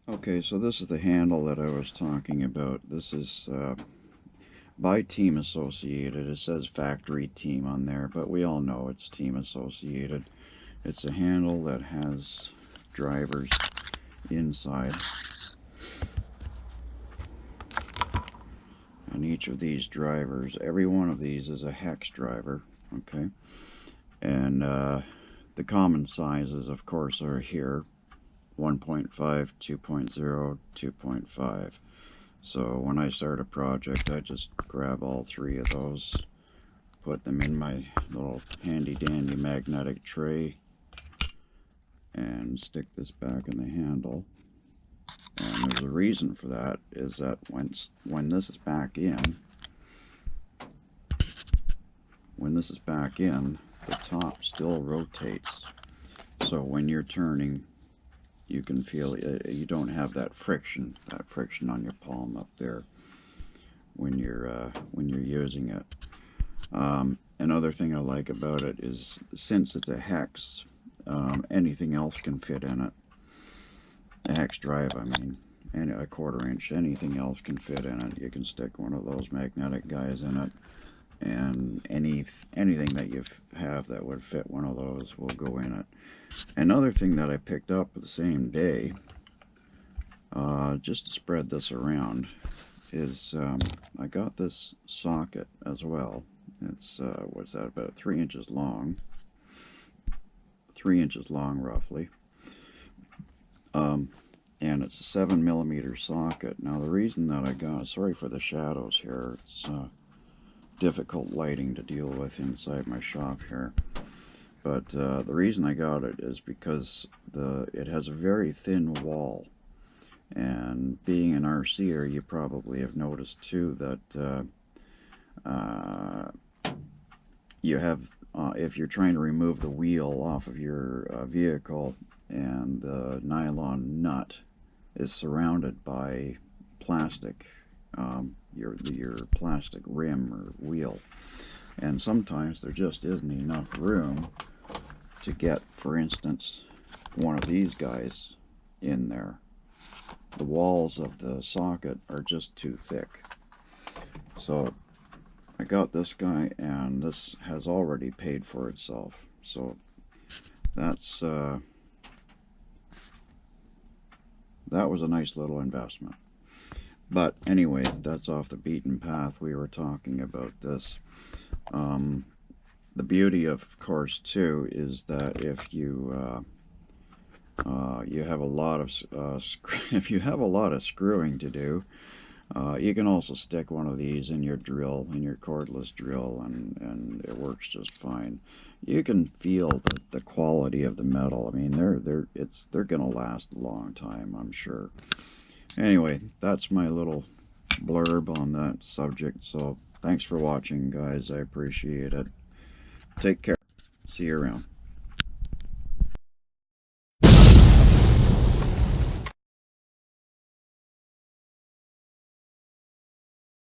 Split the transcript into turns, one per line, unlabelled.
Okay, so this is the handle that I was talking about. This is by Team Associated. It says factory team on there, but we all know it's Team Associated. It's a handle that has drivers inside, and each of these drivers, every one of these is a hex driver. Okay, and the common sizes, of course, are here: 1.5, 2.0, 2.5. So when I start a project, I just grab all three of those, put them in my little handy dandy magnetic tray, and stick this back in the handle. And there's a reason for that, is that when this is back in, the top still rotates. So when you're turning, you can feel it. You don't have that friction on your palm up there when you're using it. Another thing I like about it is, since it's a hex, anything else can fit in it. A hex drive, I mean, and a 1/4 inch, anything else can fit in it. You can stick one of those magnetic guys in it, and anything that you have that would fit one of those will go in it. Another thing that I picked up the same day, just to spread this around, is I got this socket as well. It's what's that, about 3 inches long, 3 inches long roughly, and it's a 7mm socket. Now the reason that I got, sorry for the shadows here, it's difficult lighting to deal with inside my shop here, but the reason I got it is because it has a very thin wall. And being an RCer, you probably have noticed too that you have, if you're trying to remove the wheel off of your vehicle, and the nylon nut is surrounded by plastic, your plastic rim or wheel, and sometimes there just isn't enough room to get, for instance, one of these guys in there. The walls of the socket are just too thick. So I got this guy, and this has already paid for itself. So that's that was a nice little investment. But anyway, that's off the beaten path. We were talking about this. The beauty, of course, too, is that if you have a lot of if you have a lot of screwing to do, you can also stick one of these in your drill, in your cordless drill, and it works just fine. You can feel the quality of the metal. I mean, they're gonna last a long time, I'm sure. Anyway, that's my little blurb on that subject. So thanks for watching, guys. I appreciate it. Take care. See you around.